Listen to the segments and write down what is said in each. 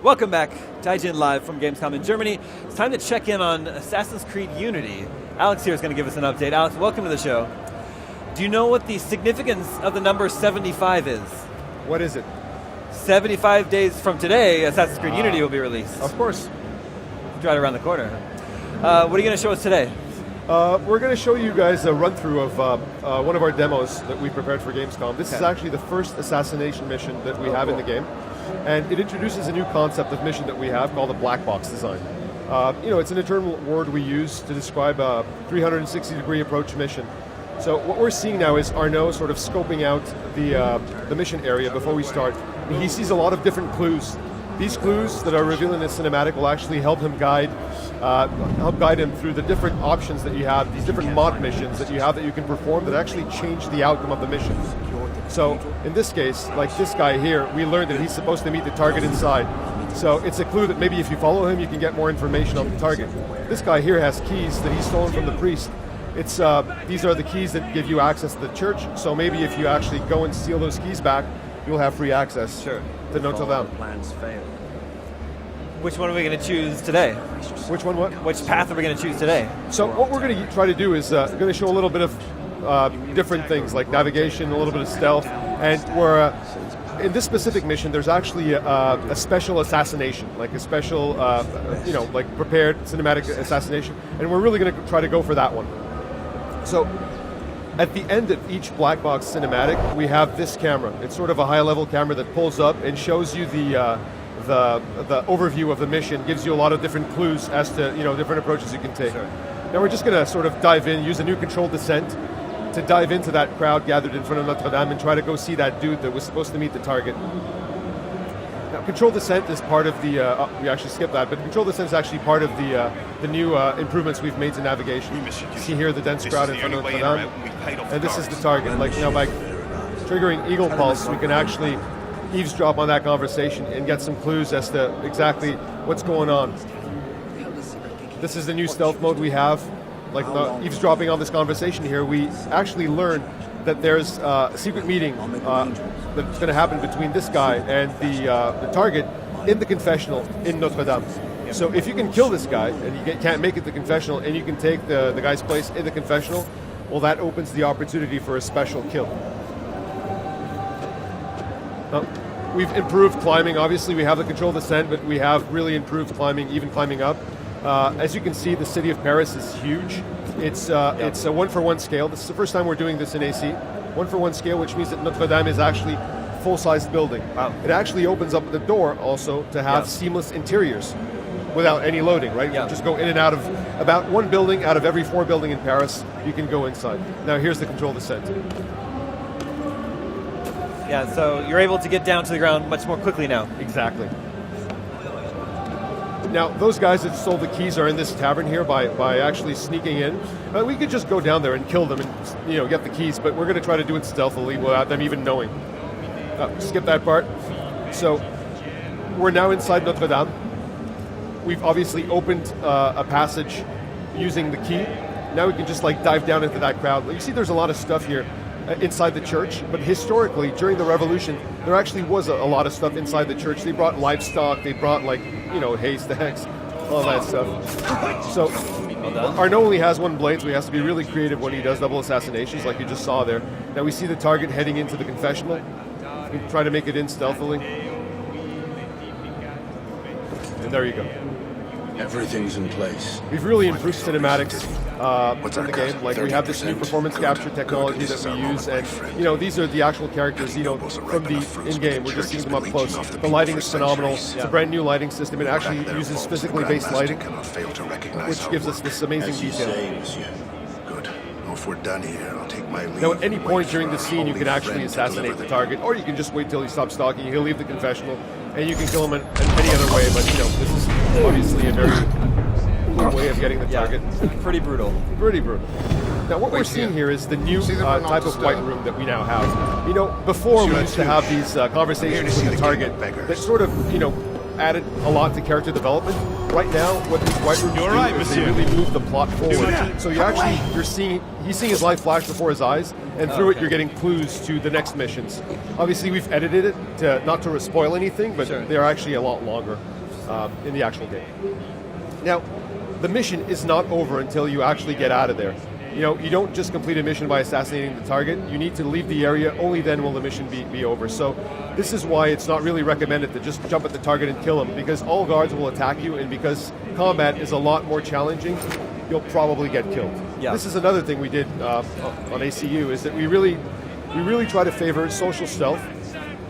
Welcome back to IGN Live from Gamescom in Germany. It's time to check in on Assassin's Creed Unity. Alex here is going to give us an update. Alex, welcome to the show. Do you know what the significance of the number 75 is? What is it? 75 days from today, Assassin's Creed Unity will be released. Of course. It's right around the corner. What are you going to show us today? We're going to show you guys a run-through of one of our demos that we prepared for Gamescom. This is actually the first assassination mission that we have in the game. And it introduces a new concept of mission that we have called the black box design. It's an internal word we use to describe a 360-degree approach mission. So what we're seeing now is Arnaud sort of scoping out the mission area before we start. He sees a lot of different clues. These clues that are revealed in the cinematic will actually help him guide him through the different options that you have, these different mod missions that you have that you can perform that actually change the outcome of the mission. So in this case, like this guy here, we learned that he's supposed to meet the target inside. So it's a clue that maybe if you follow him, you can get more information on the target. This guy here has keys that he's stolen from the priest. These are the keys that give you access to the church, so maybe if you actually go and steal those keys back, you'll have free access to Notre Dame. Plans fail. Which one are we going to choose today? Which one what? Which path are we going to choose today? So what we're going to try to do is going to show a little bit of different things, like navigation, a little bit of stealth, and we're in this specific mission, there's actually a special assassination, like a special, like prepared cinematic assassination, and we're really going to try to go for that one. So, at the end of each black box cinematic, we have this camera. It's sort of a high-level camera that pulls up and shows you the overview of the mission, gives you a lot of different clues as to different approaches you can take. Sure. Now we're just going to sort of dive in, use a new controlled descent to dive into that crowd gathered in front of Notre Dame and try to go see that dude that was supposed to meet the target. Now, controlled descent is part of the, we actually skipped that, but controlled descent is actually part of the new improvements we've made to navigation. You see here the dense crowd in front of Notre Dame, and this is the target. Like now by triggering Eagle Pulse, we can actually eavesdrop on that conversation and get some clues as to exactly what's going on. This is the new stealth mode we have. Like eavesdropping on this conversation here, we actually learn that there's a secret meeting that's going to happen between this guy and the target in the confessional in Notre Dame. So if you can kill this guy and you can't make it to the confessional and you can take the guy's place in the confessional, well, that opens the opportunity for a special kill. We've improved climbing. Obviously, we have the controlled descent, but we have really improved climbing, even climbing up. As you can see, the city of Paris is huge. It's a 1-for-1 scale. This is the first time we're doing this in AC. 1-for-1 scale, which means that Notre Dame is actually a full-sized building. Wow. It actually opens up the door also to have seamless interiors without any loading, right? You just go in and out of about one building out of every 4 buildings in Paris. You can go inside. Now here's the controlled descent. Yeah, so you're able to get down to the ground much more quickly now. Exactly. Now, those guys that stole the keys are in this tavern here by actually sneaking in. We could just go down there and kill them and get the keys, but we're going to try to do it stealthily without them even knowing. Skip that part. So, we're now inside Notre Dame. We've obviously opened a passage using the key. Now we can just dive down into that crowd. You see there's a lot of stuff here inside the church, but historically, during the Revolution, there actually was a lot of stuff inside the church. They brought livestock, they brought haystacks, all that stuff. So Arnaud only has 1 blade, so he has to be really creative when he does double assassinations, like you just saw there. Now we see the target heading into the confessional. We can try to make it in stealthily. And there you go. Everything's in place. We've really improved cinematics in the game. Like we have this new performance capture technology that we use, and these are the actual characters. From the in-game, we're just seeing them up close. The lighting is phenomenal. It's a brand new lighting system. It actually uses physically based lighting, which gives us this amazing detail. Good. If we're done here, I'll take my leave. Now, at any point during the scene, you can actually assassinate the target, or you can just wait till he stops talking. He'll leave the confessional, and you can kill him in any other way. But this is obviously a very cool way of getting the target. Pretty brutal. Pretty brutal. Now, what we're seeing here is the new type of white room that we now have. Before we used to have these conversations with the target that sort of, added a lot to character development. Right now, what these white rooms do is they really move the plot forward. So he's seeing his life flash before his eyes, and through it you're getting clues to the next missions. Obviously, we've edited it not to spoil anything, but they're actually a lot longer in the actual game. Now, the mission is not over until you actually get out of there. You don't just complete a mission by assassinating the target. You need to leave the area. Only then will the mission be over. So this is why it's not really recommended to just jump at the target and kill him, because all guards will attack you, and because combat is a lot more challenging, you'll probably get killed. Yeah. This is another thing we did on ACU, is that we really try to favor social stealth.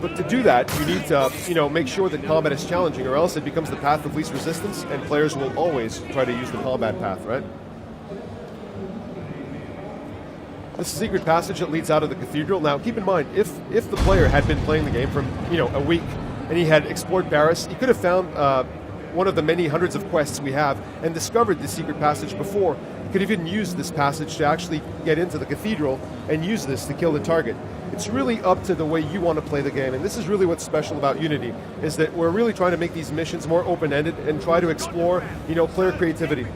But to do that, you need to make sure that combat is challenging, or else it becomes the path of least resistance, and players will always try to use the combat path, right? This secret passage that leads out of the cathedral. Now, keep in mind, if the player had been playing the game for a week and he had explored Paris, he could have found one of the many hundreds of quests we have and discovered the secret passage before. He could even use this passage to actually get into the cathedral and use this to kill the target. It's really up to the way you want to play the game, and this is really what's special about Unity, is that we're really trying to make these missions more open-ended and try to explore, player creativity.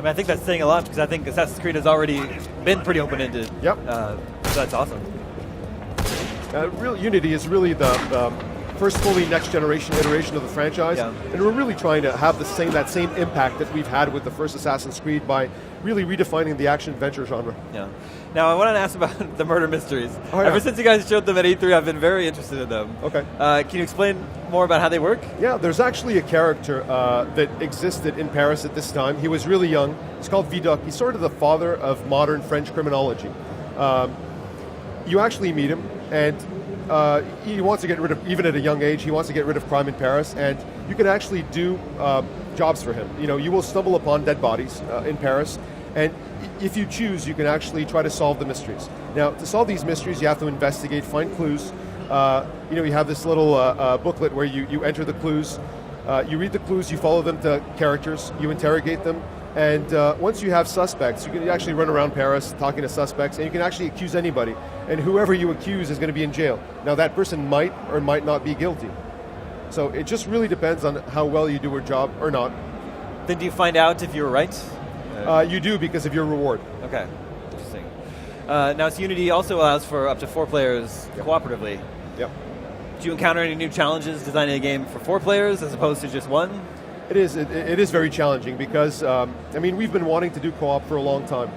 I think that's saying a lot, because I think Assassin's Creed has already been pretty open-ended. Yep. So that's awesome. Unity is really the first fully next-generation iteration of the franchise, and we're really trying to have that same impact that we've had with the first Assassin's Creed by really redefining the action-adventure genre. Yeah. Now, I want to ask about the murder mysteries. Ever since you guys showed them at E3, I've been very interested in them. Okay. Can you explain more about how they work? Yeah, there's actually a character that existed in Paris at this time. He was really young. He's called Vidocq. He's sort of the father of modern French criminology. You actually meet him, and he wants to get rid of, even at a young age, he wants to get rid of crime in Paris, and you can actually do jobs for him. You will stumble upon dead bodies in Paris, and if you choose, you can actually try to solve the mysteries. Now, to solve these mysteries, you have to investigate, find clues. You have this little booklet where you enter the clues, you read the clues, you follow them to characters, you interrogate them, and once you have suspects, you can actually run around Paris talking to suspects, and you can actually accuse anybody, and whoever you accuse is going to be in jail. Now, that person might or might not be guilty. So it just really depends on how well you do your job or not. Then do you find out if you were right? You do, because of your reward. Okay, interesting. Now, Unity also allows for up to 4 players cooperatively. Yep. Do you encounter any new challenges designing a game for 4 players as opposed to just 1? It is. It is very challenging because, we've been wanting to do co-op for a long time.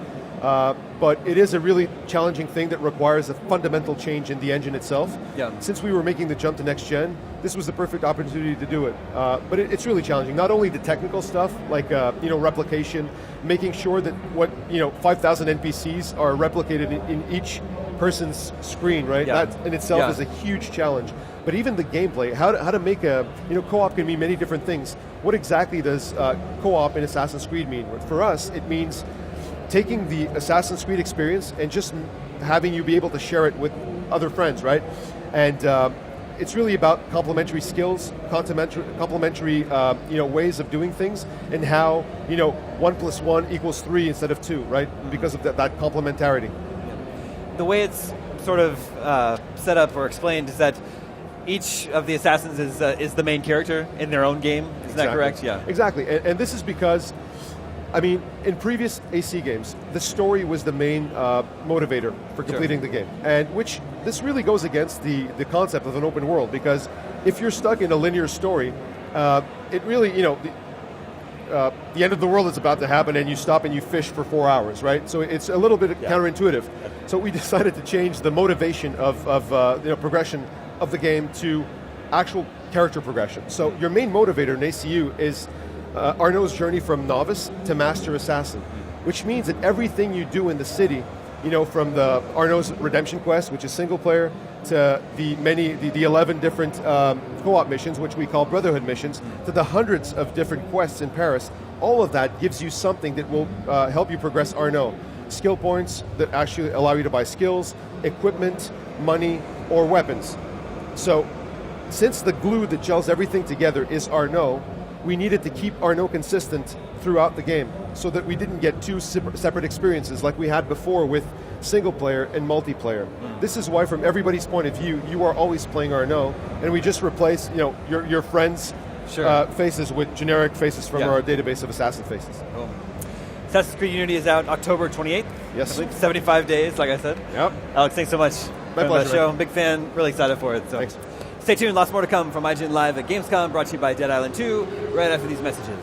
But it is a really challenging thing that requires a fundamental change in the engine itself. Yeah. Since we were making the jump to next gen, this was the perfect opportunity to do it. But it's really challenging. Not only the technical stuff, like replication, making sure that 5,000 NPCs are replicated in each person's screen, right? Yeah. That in itself is a huge challenge. But even the gameplay, how to make co-op can mean many different things. What exactly does co-op in Assassin's Creed mean? For us, it means taking the Assassin's Creed experience and just having you be able to share it with other friends, right? And it's really about complementary skills, complementary ways of doing things, and how 1 + 1 = 3 instead of 2, right? Because of that complementarity. The way it's sort of set up or explained is that each of the assassins is the main character in their own game. Is that correct? Yeah. Exactly, and this is because, in previous AC games, the story was the main motivator for completing the game, and which this really goes against the concept of an open world, because if you're stuck in a linear story, it really, the end of the world is about to happen and you stop and you fish for 4 hours, right? So it's a little bit counterintuitive. So we decided to change the motivation of progression of the game to actual character progression. So your main motivator in ACU is Arnaud's journey from novice to master assassin, which means that everything you do in the city, from the Arnaud's redemption quest, which is single player, to the 11 different co-op missions, which we call Brotherhood missions, to the hundreds of different quests in Paris, all of that gives you something that will help you progress Arnaud. Skill points that actually allow you to buy skills, equipment, money, or weapons. So, since the glue that gels everything together is Arnaud, we needed to keep Arnaud consistent throughout the game so that we didn't get 2 separate experiences like we had before with single player and multiplayer. This is why, from everybody's point of view, you are always playing Arnaud, and we just replace your friends' faces with generic faces from our database of assassin faces. Cool. Assassin's Creed Unity is out October 28th. Yes. 75 days, like I said. Yep. Alex, thanks so much My for pleasure, the show. man. Big fan, really excited for it. So. Thanks. Stay tuned, lots more to come from IGN Live at Gamescom, brought to you by Dead Island 2, right after these messages.